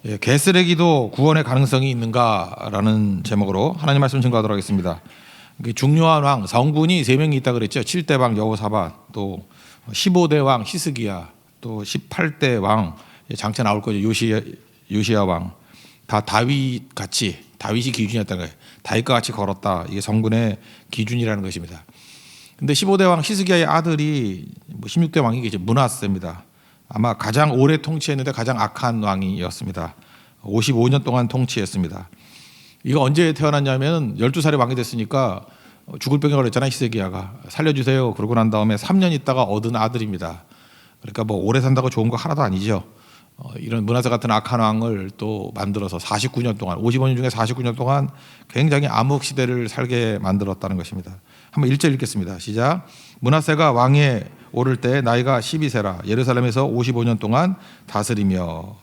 예, 개쓰레기도 구원의 가능성이 있는가라는 제목으로 하나님 말씀 증거하도록 하겠습니다. 중요한 왕 성군이 3명이 있다 그랬죠. 7대 왕 여호사밧, 또 15대 왕 히스기야, 또 18대 왕 장차 나올 거죠. 요시야 왕. 다 다윗 같이, 다윗이 기준이었다는 거예요. 다윗과 같이 걸었다. 이게 성군의 기준이라는 것입니다. 근데 15대 왕 히스기야의 아들이 16대 왕이겠죠. 므낫세입니다. 아마 가장 오래 통치했는데 가장 악한 왕이었습니다. 55년 동안 통치했습니다. 이거 언제 태어났냐면 12살에 왕이 됐으니까 죽을 병에 걸렸잖아요. 히스기야가. 살려주세요. 그러고 난 다음에 3년 있다가 얻은 아들입니다. 그러니까 뭐 오래 산다고 좋은 거 하나도 아니죠. 이런 므낫세 같은 악한 왕을 또 만들어서 49년 동안, 55년 중에 49년 동안 굉장히 암흑 시대를 살게 만들었다는 것입니다. 한번 1절 읽겠습니다. 시작. 므낫세가 왕에 오를 때 나이가 12세라 예루살렘에서 55년 동안 다스리며.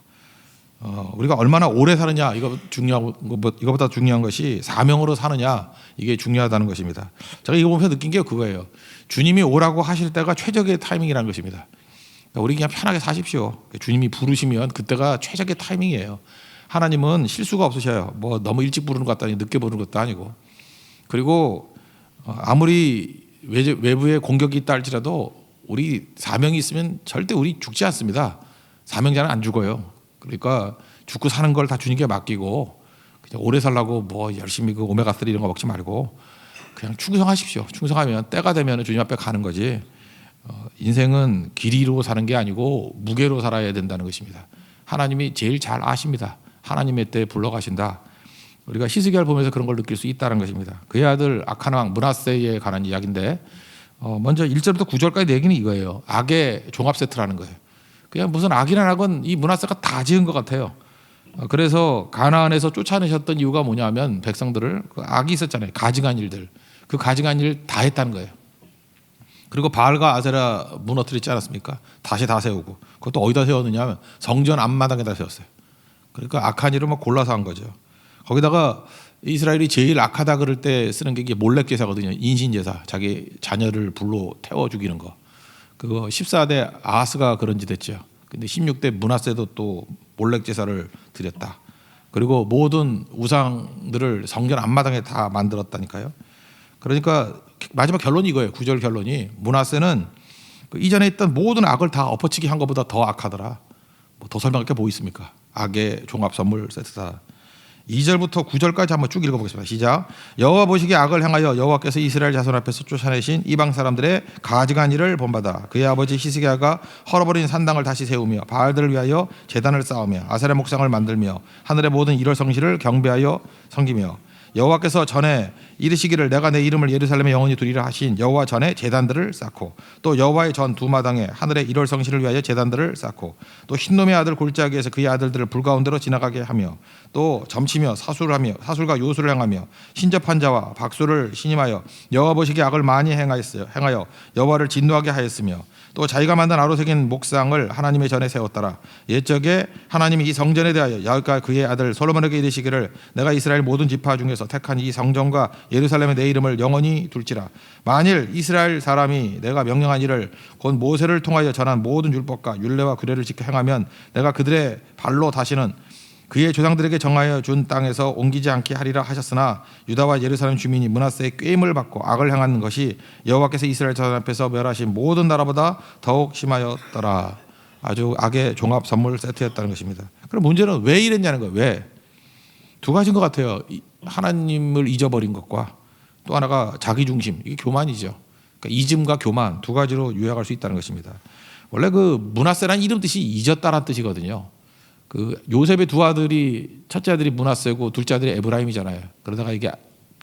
우리가 얼마나 오래 사느냐 이거보다 중요한 것이 사명으로 사느냐, 이게 중요하다는 것입니다. 제가 이거 보면서 느낀 게 그거예요. 주님이 오라고 하실 때가 최적의 타이밍이라는 것입니다. 그러니까 우리 그냥 편하게 사십시오. 주님이 부르시면 그때가 최적의 타이밍이에요. 하나님은 실수가 없으셔요. 뭐 너무 일찍 부르는 것 같다니 늦게 부르는 것도 아니고. 그리고 아무리 외부에 공격이 있다 할지라도 우리 사명이 있으면 절대 우리 죽지 않습니다. 사명자는 안 죽어요. 그러니까 죽고 사는 걸 다 주님께 맡기고 그냥 오래 살라고 뭐 열심히 그 오메가3 이런 거 먹지 말고 그냥 충성하십시오. 충성하면 때가 되면 주님 앞에 가는 거지. 인생은 길이로 사는 게 아니고 무게로 살아야 된다는 것입니다. 하나님이 제일 잘 아십니다. 하나님의 때에 불러가신다. 우리가 히스기야를 보면서 그런 걸 느낄 수 있다는 것입니다. 그의 아들 악한 왕 므낫세에 관한 이야기인데 먼저 1절부터 9절까지 얘기는 이거예요. 악의 종합 세트라는 거예요. 그냥 무슨 악이나 악은 이 므낫세가 다 지은 것 같아요. 그래서 가나안에서 쫓아내셨던 이유가 뭐냐면 백성들을, 그 악이 있었잖아요. 가증한 일들. 그 가증한 일 다 했다는 거예요. 그리고 바알과 아세라 무너뜨리지 않았습니까? 다시 다 세우고. 그것도 어디다 세웠느냐 하면 성전 앞마당에다 세웠어요. 그러니까 악한 일을 막 골라서 한 거죠. 거기다가 이스라엘이 제일 악하다 그럴 때 쓰는 게 이게 몰렉 제사거든요. 인신 제사. 자기 자녀를 불로 태워 죽이는 거. 그거 14대 아하스가 그런 짓 했죠. 근데 16대 므낫세도 또 몰렉 제사를 드렸다. 그리고 모든 우상들을 성전 앞마당에 다 만들었다니까요. 그러니까 마지막 결론이 이거예요. 9절 결론이 므낫세는 그 이전에 있던 모든 악을 다 엎어치기 한 것보다 더 악하더라. 뭐 더 설명할 게 뭐 있습니까? 악의 종합 선물 세트다. 2절부터 9절까지 한번 쭉 읽어보겠습니다. 시작. 여호와 보시기에 악을 행하여 여호와께서 이스라엘 자손 앞에서 쫓아내신 이방 사람들의 가증한 일을 본받아 그의 아버지 히스기야가 헐어버린 산당을 다시 세우며 바알들을 위하여 제단을 쌓으며 아세라 목상을 만들며 하늘의 모든 일월 성시를 경배하여 섬기며 여호와께서 전에 이르시기를 내가 내 이름을 예루살렘에 영원히 두리라 하신 여호와 전에 제단들을 쌓고 또 여호와의 전 두 마당에 하늘의 일월 성시를 위하여 제단들을 쌓고 또 흰놈의 아들 골짜기에서 그의 아들들을 불 가운데로 지나가게 하며 또 점치며 사술과 요술을 행하며 신접한 자와 박수를 신임하여 여호와 보시기에 악을 많이 행하여 여호와를 진노하게 하였으며 또 자기가 만든 아로 새긴 목상을 하나님의 전에 세웠더라. 옛적에 하나님이 이 성전에 대하여 야훼과 그의 아들 솔로몬에게 이르시기를 내가 이스라엘 모든 지파 중에서 택한 이 성전과 예루살렘에 내 이름을 영원히 둘지라. 만일 이스라엘 사람이 내가 명령한 일을 곧 모세를 통하여 전한 모든 율법과 율례와 규례를 지켜 행하면 내가 그들의 발로 다시는 그의 조상들에게 정하여 준 땅에서 옮기지 않게 하리라 하셨으나 유다와 예루살렘 주민이 므낫세의 꾀임을 받고 악을 행한 것이 여호와께서 이스라엘 자손 앞에서 멸하신 모든 나라보다 더욱 심하였더라. 아주 악의 종합 선물 세트였다는 것입니다. 그럼 문제는 왜 이랬냐는 거예요. 왜? 두 가지인 것 같아요. 하나님을 잊어버린 것과 또 하나가 자기중심. 이게 교만이죠. 그러니까 이즘과 교만 두 가지로 요약할 수 있다는 것입니다. 원래 그 므낫세란 이름 뜻이 잊었다란 뜻이거든요. 그 요셉의 두 아들이 첫째 아들이 므낫세고 둘째 아들이 에브라임이잖아요. 그러다가 이게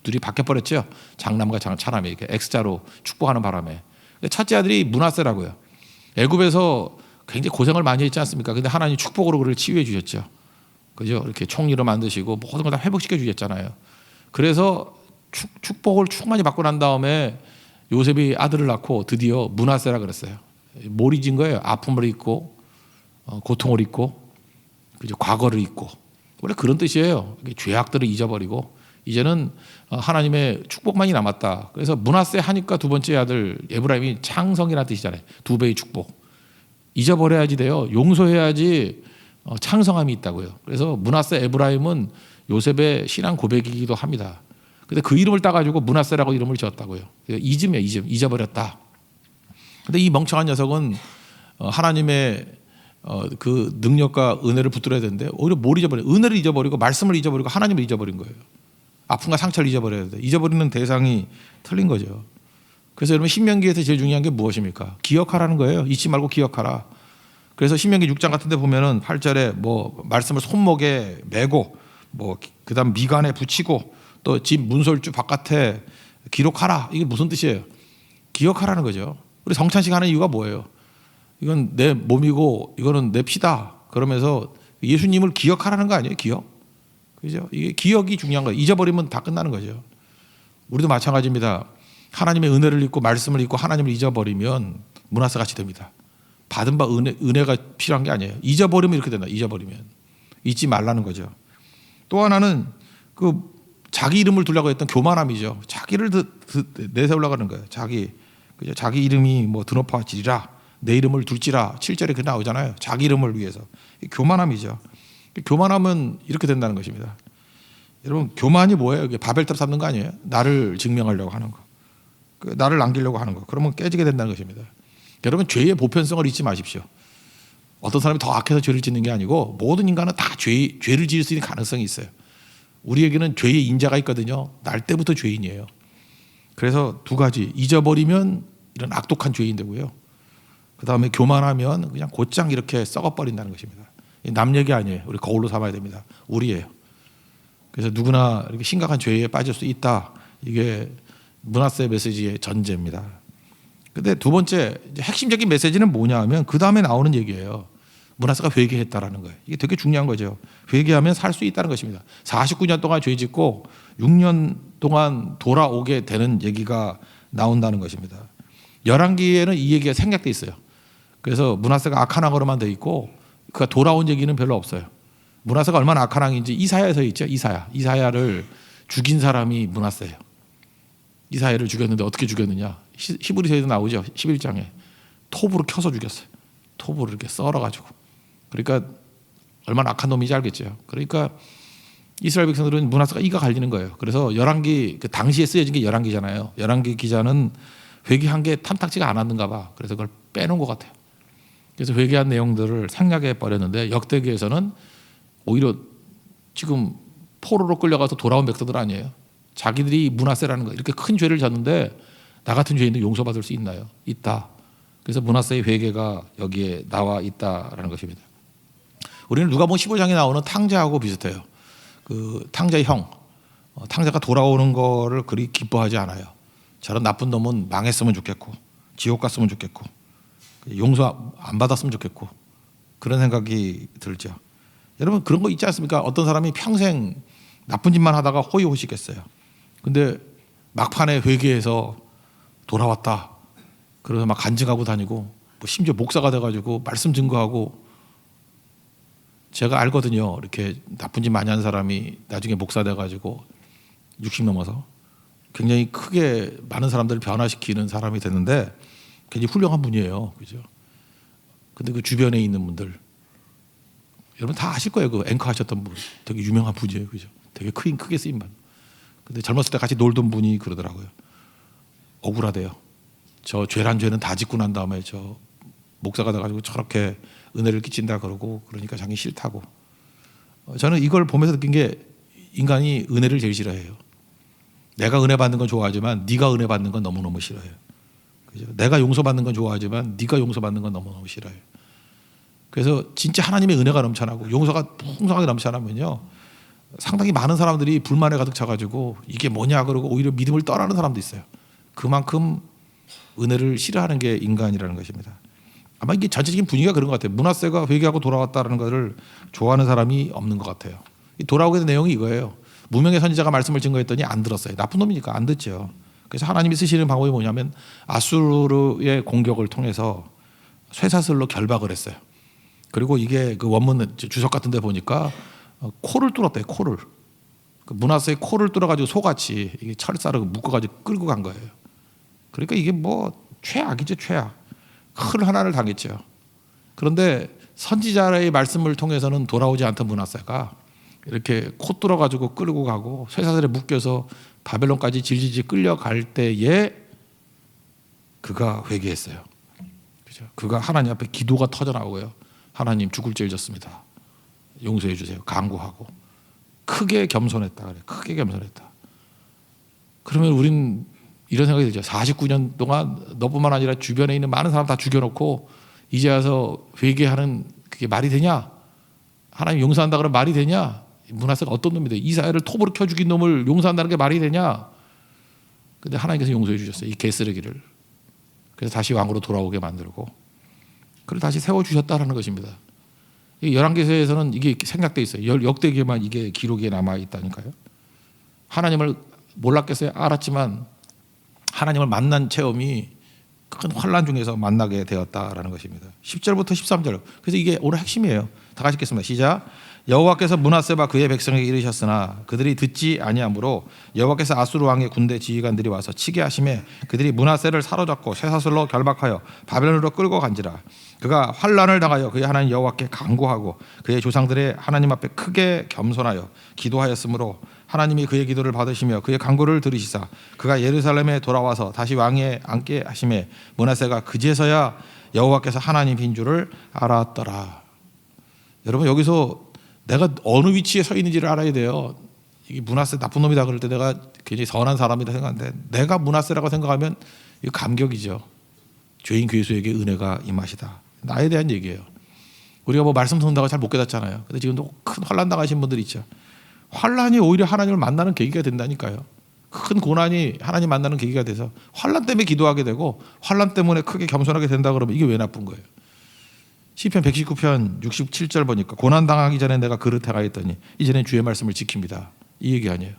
둘이 바뀌어 버렸죠. 장남과 차남이 이렇게 X자로 축복하는 바람에 첫째 아들이 므낫세라고요. 애굽에서 굉장히 고생을 많이 했지 않습니까? 근데 하나님 축복으로 그를 치유해 주셨죠. 그죠? 이렇게 총리로 만드시고 모든 걸 다 회복시켜 주셨잖아요. 그래서 축복을 충만히 받고 난 다음에 요셉이 아들을 낳고 드디어 므낫세라 그랬어요. 뭘 잊은 거예요? 아픔을 잊고 고통을 잊고 그죠? 과거를 잊고. 원래 그런 뜻이에요. 죄악들을 잊어버리고 이제는 하나님의 축복만이 남았다. 그래서 므낫세 하니까 두 번째 아들 에브라임이 창성이라는 뜻이잖아요. 두 배의 축복. 잊어버려야지 돼요. 용서해야지 창성함이 있다고요. 그래서 므낫세 에브라임은 요셉의 신앙 고백이기도 합니다. 근데 그 이름을 따가지고 므낫세라고 이름을 지었다고요. 이즘이에요, 이즘. 잊어버렸다. 근데 이 멍청한 녀석은 하나님의 그 능력과 은혜를 붙들어야 되는데 오히려 뭘 잊어버려요? 은혜를 잊어버리고 말씀을 잊어버리고 하나님을 잊어버린 거예요. 아픔과 상처를 잊어버려야 돼. 잊어버리는 대상이 틀린 거죠. 그래서 여러분 신명기에서 제일 중요한 게 무엇입니까? 기억하라는 거예요. 잊지 말고 기억하라. 그래서 신명기 6장 같은 데 보면은 8절에 뭐 말씀을 손목에 메고 뭐 그다음 미간에 붙이고 또 집 문설주 바깥에 기록하라. 이게 무슨 뜻이에요? 기억하라는 거죠. 우리 성찬식 하는 이유가 뭐예요? 이건 내 몸이고 이거는 내 피다. 그러면서 예수님을 기억하라는 거 아니에요? 기억? 그죠? 이게 기억이 중요한 거예요. 잊어버리면 다 끝나는 거죠. 우리도 마찬가지입니다. 하나님의 은혜를 잊고 말씀을 잊고 하나님을 잊어버리면 므낫세 같이 됩니다. 받은 바 은혜가 필요한 게 아니에요. 잊어버리면 이렇게 된다. 잊어버리면 잊지 말라는 거죠. 또 하나는 그 자기 이름을 두려고 했던 교만함이죠. 자기를 내세우려고 하는 거예요. 자기 이름이 뭐 드높아지리라 내 이름을 둘지라 7절에 그렇게 나오잖아요. 자기 이름을 위해서. 교만함이죠. 교만하면 이렇게 된다는 것입니다. 여러분 교만이 뭐예요? 이게 바벨탑 쌓는 거 아니에요? 나를 증명하려고 하는 거. 나를 남기려고 하는 거. 그러면 깨지게 된다는 것입니다. 여러분 죄의 보편성을 잊지 마십시오. 어떤 사람이 더 악해서 죄를 짓는 게 아니고 모든 인간은 다 죄를 지을 수 있는 가능성이 있어요. 우리에게는 죄의 인자가 있거든요. 날 때부터 죄인이에요. 그래서 두 가지. 잊어버리면 이런 악독한 죄인 되고요. 그다음에 교만하면 그냥 곧장 이렇게 썩어버린다는 것입니다. 남 얘기 아니에요. 우리 거울로 삼아야 됩니다. 우리예요. 그래서 누구나 이렇게 심각한 죄에 빠질 수 있다. 이게 므낫세 메시지의 전제입니다. 근데 두 번째 핵심적인 메시지는 뭐냐 하면 그 다음에 나오는 얘기예요. 므낫세가 회개했다라는 거예요. 이게 되게 중요한 거죠. 회개하면 살 수 있다는 것입니다. 49년 동안 죄 짓고 6년 동안 돌아오게 되는 얘기가 나온다는 것입니다. 열왕기에는 이 얘기가 생략돼 있어요. 그래서 므낫세가 악한 왕으로만 돼 있고 그가 돌아온 얘기는 별로 없어요. 므낫세가 얼마나 악한 왕인지 이사야에서 있죠. 이사야를 죽인 사람이 므낫세예요. 이사야를 죽였는데 어떻게 죽였느냐? 히브리서에도 나오죠. 11장에 톱으로 켜서 죽였어요. 톱으로 이렇게 썰어가지고. 그러니까 얼마나 악한 놈인지 알겠죠. 그러니까 이스라엘 백성들은 므낫세가 이가 갈리는 거예요. 그래서 열왕기 그 당시에 쓰여진 게 열왕기잖아요. 열왕기 기자는 회개한 게 탐탁지가 않았는가 봐. 그래서 그걸 빼놓은 것 같아요. 그래서 회개한 내용들을 생략해 버렸는데 역대기에서는 오히려 지금 포로로 끌려가서 돌아온 백성들 아니에요. 자기들이 므낫세라는 거 이렇게 큰 죄를 졌는데 나 같은 죄인도 용서받을 수 있나요? 있다. 그래서 므낫세의 회개가 여기에 나와 있다라는 것입니다. 우리는 누가복음 15장에 나오는 탕자하고 비슷해요. 그 탕자의 형, 탕자가 돌아오는 거를 그리 기뻐하지 않아요. 저런 나쁜 놈은 망했으면 좋겠고 지옥 갔으면 좋겠고 용서 안 받았으면 좋겠고 그런 생각이 들죠. 여러분 그런 거 있지 않습니까? 어떤 사람이 평생 나쁜 짓만 하다가 호의호식했어요. 근데 막판에 회개해서 돌아왔다. 그래서 막 간증하고 다니고 뭐 심지어 목사가 돼가지고 말씀 증거하고 제가 알거든요. 이렇게 나쁜 짓 많이 한 사람이 나중에 목사 돼가지고 60 넘어서 굉장히 크게 많은 사람들을 변화시키는 사람이 됐는데 굉장히 훌륭한 분이에요. 그죠? 근데 그 주변에 있는 분들 여러분 다 아실 거예요. 그 앵커 하셨던 분 되게 유명한 분이에요. 그죠? 되게 크게 쓰인 분. 근데 젊었을 때 같이 놀던 분이 그러더라고요. 억울하대요. 저 죄란 죄는 다 짓고 난 다음에 저 목사가 돼가지고 저렇게 은혜를 끼친다 그러고 그러니까 자기 싫다고. 저는 이걸 보면서 느낀 게 인간이 은혜를 제일 싫어해요. 내가 은혜 받는 건 좋아하지만 네가 은혜 받는 건 너무너무 싫어해요. 그죠? 내가 용서받는 건 좋아하지만 네가 용서받는 건 너무너무 싫어요. 그래서 진짜 하나님의 은혜가 넘쳐나고 용서가 풍성하게 넘쳐나면요 상당히 많은 사람들이 불만에 가득 차가지고 이게 뭐냐 그러고 오히려 믿음을 떠나는 사람도 있어요. 그만큼 은혜를 싫어하는 게 인간이라는 것입니다. 아마 이게 전체적인 분위기가 그런 것 같아요. 므낫세가 회개하고 돌아왔다는 것을 좋아하는 사람이 없는 것 같아요. 돌아오게 된 내용이 이거예요. 무명의 선지자가 말씀을 증거했더니 안 들었어요. 나쁜 놈이니까 안 듣죠. 그래서 하나님이 쓰시는 방법이 뭐냐면 아수르의 공격을 통해서 쇠사슬로 결박을 했어요. 그리고 이게 그 원문 주석 같은 데 보니까 코를 뚫었대요. 코를. 그 므낫세의 코를 뚫어가지고 소같이 이게 철사를 묶어가지고 끌고 간 거예요. 그러니까 이게 뭐 최악이죠. 최악. 큰 하나를 당했죠. 그런데 선지자의 말씀을 통해서는 돌아오지 않던 므낫세가 이렇게 코 뚫어가지고 끌고 가고 쇠사슬에 묶여서 바벨론까지 질질질 끌려갈 때에 그가 회개했어요. 그죠? 그가 하나님 앞에 기도가 터져 나오고요. 하나님 죽을 죄를 졌습니다. 용서해 주세요. 간구하고 크게 겸손했다 그래. 크게 겸손했다. 그러면 우린 이런 생각이 들죠. 49년 동안 너뿐만 아니라 주변에 있는 많은 사람 다 죽여놓고 이제 와서 회개하는 그게 말이 되냐? 하나님 용서한다 그러면 말이 되냐? 므낫세가 어떤 놈이다. 이스라엘을 톱으로 켜 죽인 놈을 용서한다는 게 말이 되냐? 근데 하나님께서 용서해 주셨어요. 이 개쓰레기를. 그래서 다시 왕으로 돌아오게 만들고 그걸 다시 세워주셨다는 것입니다. 열왕기서에서는 이게 생략돼 있어요. 역대기에만 이게 기록에 남아 있다니까요. 하나님을 몰랐겠어요? 알았지만 하나님을 만난 체험이 큰 환난 중에서 만나게 되었다라는 것입니다. 10절부터 13절. 그래서 이게 오늘 핵심이에요. 다 같이 읽겠습니다. 시작. 여호와께서 므낫세와 그의 백성에게 이르셨으나 그들이 듣지 아니하므로 여호와께서 아수르 왕의 군대 지휘관들이 와서 치게 하심에 그들이 므낫세를 사로잡고 쇠사슬로 결박하여 바벨론으로 끌고 간지라. 그가 환난을 당하여 그의 하나님 여호와께 간구하고 그의 조상들의 하나님 앞에 크게 겸손하여 기도하였으므로 하나님이 그의 기도를 받으시며 그의 간구를 들으시사 그가 예루살렘에 돌아와서 다시 왕위에 앉게 하심에 므낫세가 그제서야 여호와께서 하나님인 줄을 알았더라. 여러분 여기서 내가 어느 위치에 서 있는지를 알아야 돼요. 이게 므낫세 나쁜 놈이다 그럴 때 내가 굉장히 선한 사람이다 생각하는데 내가 므낫세라고 생각하면 이거 감격이죠. 죄인 괴수에게 은혜가 임하시다. 나에 대한 얘기예요. 우리가 뭐 말씀 듣는다고 잘 못 깨닫잖아요. 근데 지금도 큰 환난 당하신 분들이 있죠. 환난이 오히려 하나님을 만나는 계기가 된다니까요. 큰 고난이 하나님 만나는 계기가 돼서 환난 때문에 기도하게 되고 환난 때문에 크게 겸손하게 된다 그러면 이게 왜 나쁜 거예요? 시편 119편 67절 보니까 고난 당하기 전에 내가 그릇 행하였더니 이제는 주의 말씀을 지킵니다. 이 얘기 아니에요.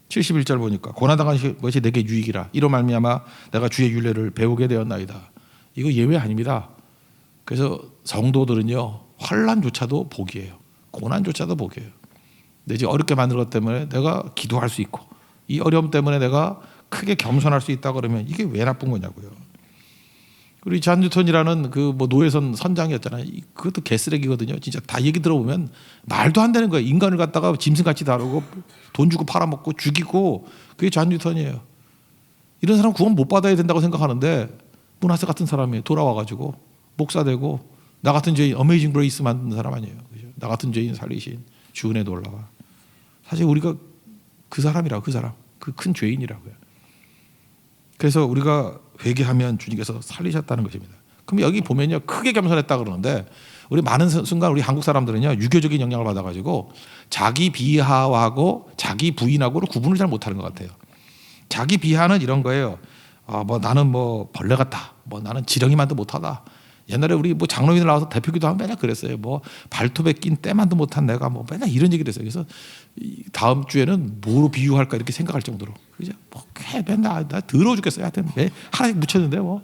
71절 보니까 고난 당하는 것이 내게 유익이라 이로 말미암아 내가 주의 율례를 배우게 되었나이다. 이거 예외 아닙니다. 그래서 성도들은요 환난조차도 복이에요. 고난조차도 복이에요. 내지 어렵게 만든 것 때문에 내가 기도할 수 있고 이 어려움 때문에 내가 크게 겸손할 수 있다 그러면 이게 왜 나쁜 거냐고요. 우리 존 뉴턴이라는 그 뭐 노예선 선장이었잖아요. 그것도 개쓰레기거든요. 진짜 다 얘기 들어보면 말도 안 되는 거예요. 인간을 갖다가 짐승같이 다루고 돈 주고 팔아먹고 죽이고 그게 존 뉴턴이에요. 이런 사람 구원 못 받아야 된다고 생각하는데 므낫세 같은 사람이 돌아와가지고 목사 되고 나 같은 죄인 어메이징 그레이스 만든 사람 아니에요. 그죠? 나 같은 죄인 살리신 주 은혜 놀라와. 사실 우리가 그 사람이라고 그 사람 그 큰 죄인이라고요. 그래서 우리가 회개하면 주님께서 살리셨다는 것입니다. 그럼 여기 보면요 크게 겸손했다 그러는데 우리 많은 순간 우리 한국 사람들은요 유교적인 영향을 받아가지고 자기 비하하고 자기 부인하고를 구분을 잘 못하는 것 같아요. 자기 비하는 이런 거예요. 뭐 나는 뭐 벌레 같다. 뭐 나는 지렁이만도 못하다. 옛날에 우리 뭐 장로인들 나와서 대표기도 하면 맨날 그랬어요. 뭐 발톱에 낀 때만도 못한 내가 뭐 맨날 이런 얘기를 했어요. 그래서 다음 주에는 뭐로 비유할까 이렇게 생각할 정도로 그죠? 뭐 맨날 나 더러워 죽겠어요. 하여튼 왜 하나씩 묻혔는데 뭐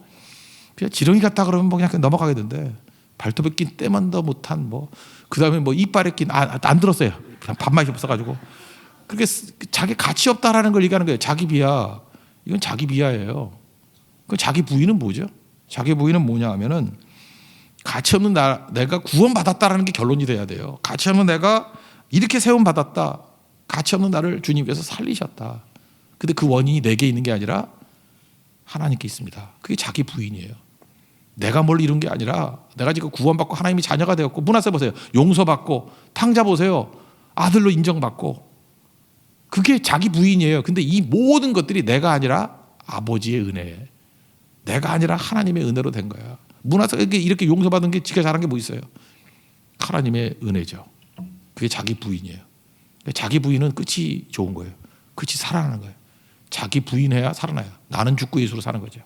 그냥 지렁이 같다 그러면 뭐 그냥 넘어가겠는데 발톱에 낀 때만도 못한 뭐 그다음에 뭐 이빨에 낀 안 들었어요. 그냥 밥맛이 없어가지고 그렇게 자기 가치 없다라는 걸 얘기하는 거예요. 자기 비하. 이건 자기 비하예요. 그 자기 부인은 뭐죠? 자기 부인은 뭐냐 하면은 가치 없는 내가 구원받았다라는 게 결론이 돼야 돼요. 가치 없는 내가 이렇게 세움받았다. 가치 없는 나를 주님께서 살리셨다. 근데 그 원인이 내게 있는 게 아니라 하나님께 있습니다. 그게 자기 부인이에요. 내가 뭘 이룬 게 아니라 내가 지금 구원받고 하나님이 자녀가 되었고 므낫세 보세요. 용서받고 탕자 보세요. 아들로 인정받고 그게 자기 부인이에요. 근데 이 모든 것들이 내가 아니라 아버지의 은혜예요. 내가 아니라 하나님의 은혜로 된 거야. 므낫세가 이렇게 용서받은 게 지가 잘한 게 뭐 있어요? 하나님의 은혜죠. 그게 자기 부인이에요. 자기 부인은 끝이 좋은 거예요. 끝이 살아나는 거예요. 자기 부인해야 살아나요. 나는 죽고 예수로 사는 거죠.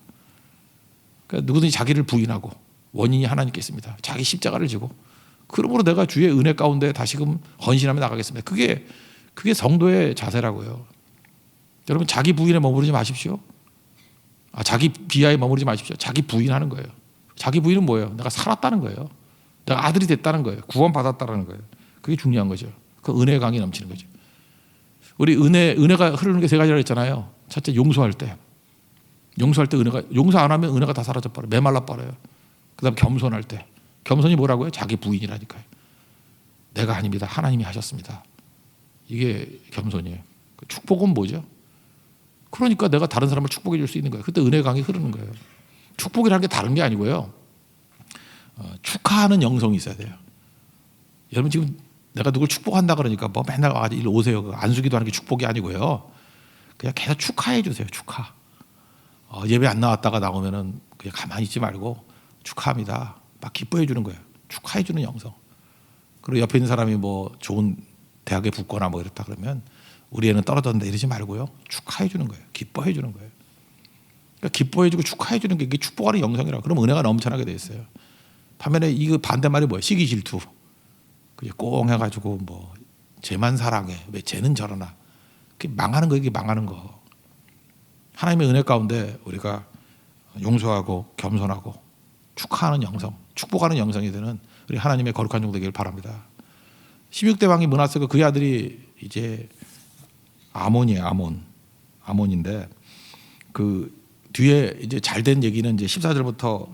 그러니까 누구든지 자기를 부인하고 원인이 하나님께 있습니다. 자기 십자가를 지고 그러므로 내가 주의 은혜 가운데 다시금 헌신하며 나가겠습니다. 그게 성도의 자세라고요. 여러분 자기 부인에 머무르지 마십시오. 자기 비하에 머무르지 마십시오. 자기 부인하는 거예요. 자기 부인은 뭐예요? 내가 살았다는 거예요. 내가 아들이 됐다는 거예요. 구원받았다는 거예요. 그게 중요한 거죠. 그 은혜의 강이 넘치는 거죠. 우리 은혜가 흐르는 게 세 가지라고 했잖아요. 첫째 용서할 때 은혜가 용서 안 하면 은혜가 다 사라져 버려요. 메말라 버려요. 그다음 겸손할 때 겸손이 뭐라고요? 자기 부인이라니까요. 내가 아닙니다. 하나님이 하셨습니다. 이게 겸손이에요. 축복은 뭐죠? 그러니까 내가 다른 사람을 축복해 줄 수 있는 거예요. 그때 은혜 강이 흐르는 거예요. 축복이라는 게 다른 게 아니고요. 축하하는 영성이 있어야 돼요. 여러분 지금 내가 누굴 축복한다 그러니까 뭐 맨날 와가지고 일로 오세요. 안수기도 하는 게 축복이 아니고요. 그냥 계속 축하해 주세요. 축하. 예배 안 나왔다가 나오면은 그냥 가만히 있지 말고 축하합니다. 막 기뻐해 주는 거예요. 축하해 주는 영성. 그리고 옆에 있는 사람이 뭐 좋은 대학에 붙거나 뭐 이렇다 그러면 우리 애는 떨어졌는데 이러지 말고요. 축하해 주는 거예요. 기뻐해 주는 거예요. 그러니까 기뻐해 주고 축하해 주는 게 이게 축복하는 영성이라. 그럼 은혜가 넘쳐나게 돼 있어요. 반면에 이거 반대말이 뭐예요? 시기 질투. 그냥 꽁 해가지고 뭐 쟤만 사랑해. 왜 쟤는 저러나. 그게 망하는 거, 이게 망하는 거. 하나님의 은혜 가운데 우리가 용서하고 겸손하고 축하하는 영성, 축복하는 영성이 되는 우리 하나님의 거룩한 종 되기를 바랍니다. 16대 왕이 므낫세가 그의 아들이 이제 아몬이에요. 아몬인데 그 뒤에 이제 잘된 얘기는 이제 14절부터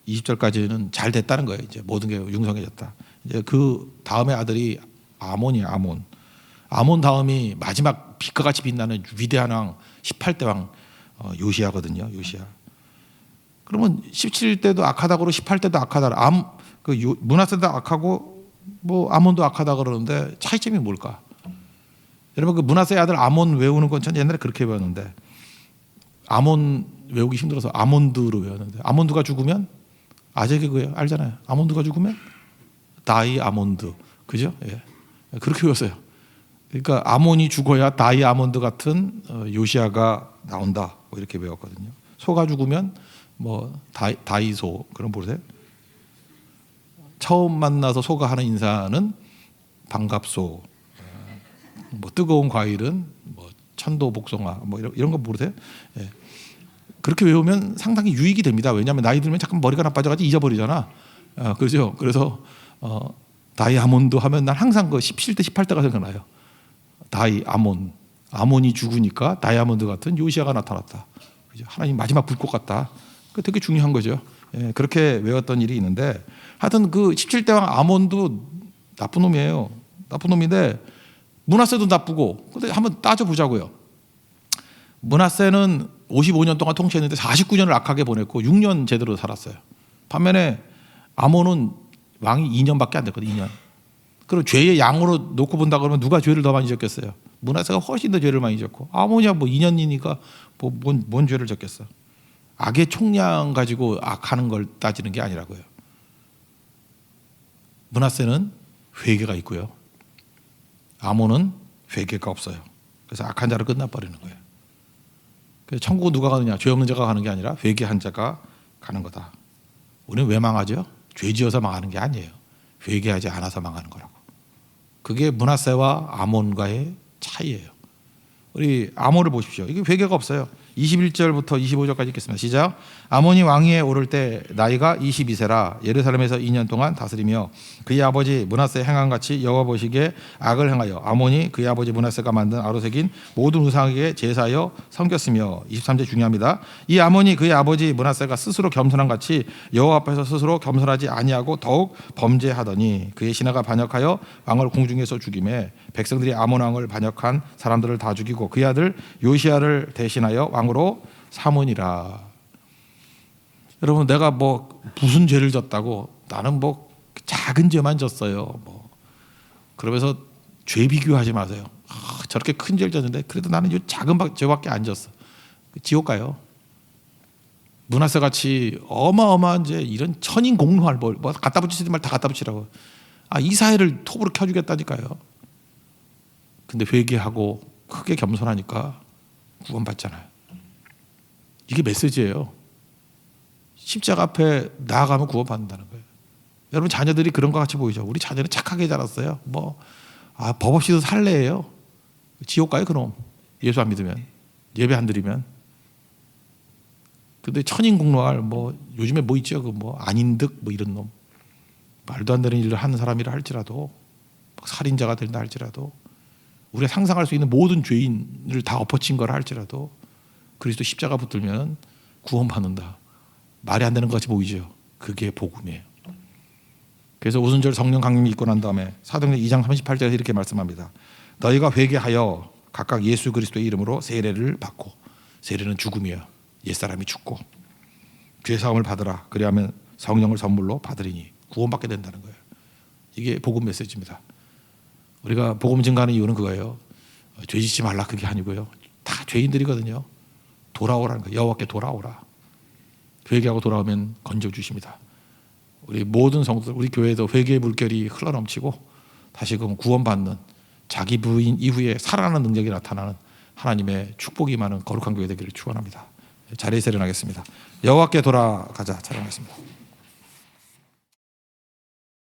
20절까지는 잘 됐다는 거예요. 이제 모든 게 융성해졌다. 이제 그 다음에 아들이 아몬이에요. 아몬 다음이 마지막 빛과 같이 빛나는 위대한 왕 18대 왕 요시야거든요. 요시야. 그러면 17대도 악하다고 그러고 18대도 악하다. 므낫세도 악하고 뭐 아몬도 악하다 그러는데 차이점이 뭘까? 여러분 그 므낫세의 아들 아몬 외우는 건 전 옛날에 그렇게 배웠는데 아몬 외우기 힘들어서 아몬드로 외웠는데 아몬드가 죽으면 아재개그예요. 알잖아요. 아몬드가 죽으면 다이 아몬드. 그죠? 예. 그렇게 외웠어요. 그러니까 아몬이 죽어야 다이 아몬드 같은 요시야가 나온다. 뭐 이렇게 배웠거든요. 소가 죽으면 뭐 다이소 그런 모르세요? 처음 만나서 소가 하는 인사는 반갑소. 뭐 뜨거운 과일은 뭐 천도 복숭아 뭐 이런 거 모르세요? 예. 그렇게 외우면 상당히 유익이 됩니다. 왜냐하면 나이 들면 잠깐 머리가 나빠져가지고 잊어버리잖아. 그렇죠? 그래서 다이아몬드 하면 난 항상 그 17대 18대가 생각나요. 아몬이 죽으니까 다이아몬드 같은 요시야가 나타났다. 그죠? 하나님 마지막 불꽃 같다. 그 되게 중요한 거죠. 예, 그렇게 외웠던 일이 있는데 하여튼 그 17대 왕 아몬도 나쁜 놈이에요. 나쁜 놈인데 므낫세도 나쁘고. 근데 한번 따져보자고요. 므낫세는 55년 동안 통치했는데 49년을 악하게 보냈고 6년 제대로 살았어요. 반면에 아몬은 왕이 2년밖에 안 됐거든요. 2년. 그럼 죄의 양으로 놓고 본다 그러면 누가 죄를 더 많이 졌겠어요? 므낫세가 훨씬 더 죄를 많이 졌고 아몬이야 뭐 2년이니까 뭐 뭔 죄를 졌겠어? 악의 총량 가지고 악하는 걸 따지는 게 아니라고요. 므낫세는 회개가 있고요. 아몬은 회개가 없어요. 그래서 악한 자로 끝나버리는 거예요. 그래서 천국은 누가 가느냐? 죄 없는 자가 가는 게 아니라 회개한 자가 가는 거다. 우리는 왜 망하죠? 죄 지어서 망하는 게 아니에요. 회개하지 않아서 망하는 거라고. 그게 므낫세와 아몬과의 차이예요. 우리 아몬을 보십시오. 이게 회개가 없어요. 21절부터 25절까지 읽겠습니다. 시작. 아몬이 왕위에 오를 때 나이가 22세라 예루살렘에서 2년 동안 다스리며 그의 아버지 므낫세 행함같이 여호와 보시기에 악을 행하여 아몬이 그의 아버지 므낫세가 만든 아로새긴 모든 우상에게 제사하여 섬겼으며 23절 중요합니다. 이 아몬이 그의 아버지 므낫세가 스스로 겸손한 같이 여호와 앞에서 스스로 겸손하지 아니하고 더욱 범죄하더니 그의 신하가 반역하여 왕을 공중에서 죽이매 백성들이 아몬 왕을 반역한 사람들을 다 죽이고 그의 아들 요시야를 대신하여 왕으로 삼으니라. 여러분 내가 뭐 무슨 죄를 졌다고 나는 뭐 작은 죄만 졌어요. 뭐 그러면서 죄 비교하지 마세요. 저렇게 큰 죄를 졌는데 그래도 나는 이 작은 죄밖에 안 졌어. 지옥 가요. 므낫세 같이 어마어마한 죄 이런 천인 공로할 뭐 갖다 붙이지 말 다 갖다 붙이라고. 이 사회를 톱으로 켜주겠다니까요. 근데 회개하고 크게 겸손하니까 구원받잖아요. 이게 메시지예요. 십자가 앞에 나아가면 구원받는다는 거예요. 여러분 자녀들이 그런 것 같이 보이죠. 우리 자녀는 착하게 자랐어요. 법 없이도 살래예요. 지옥 가요 그럼. 예수 안 믿으면. 예배 안 드리면. 근데 천인공로할 요즘에 뭐 있죠? 아닌 듯 이런 놈. 말도 안 되는 일을 하는 사람이라 할지라도 살인자가 된다 할지라도 우리가 상상할 수 있는 모든 죄인을 다 엎어친 거라 할지라도 그리스도 십자가 붙들면 구원받는다. 말이 안 되는 것 같이 보이죠. 그게 복음이에요. 그래서 오순절 성령 강림이 있고 난 다음에 사도행전 2장 38절에서 이렇게 말씀합니다. 너희가 회개하여 각각 예수 그리스도의 이름으로 세례를 받고, 세례는 죽음이에요. 옛사람이 죽고 죄 사함을 받으라. 그리하면 성령을 선물로 받으리니 구원받게 된다는 거예요. 이게 복음 메시지입니다. 우리가 복음 증가하는 이유는 그거예요. 죄 짓지 말라 그게 아니고요. 다 죄인들이거든요. 돌아오라는 거예요. 여호와께 돌아오라. 회개하고 돌아오면 건져주십니다. 우리 모든 성도들, 우리 교회에도 회개의 물결이 흘러넘치고 다시금 구원받는, 자기 부인 이후에 살아나는 능력이 나타나는 하나님의 축복이 많은 거룩한 교회 되기를 축원합니다. 자리에 세련하겠습니다. 여호와께 돌아가자 찬양하겠습니다.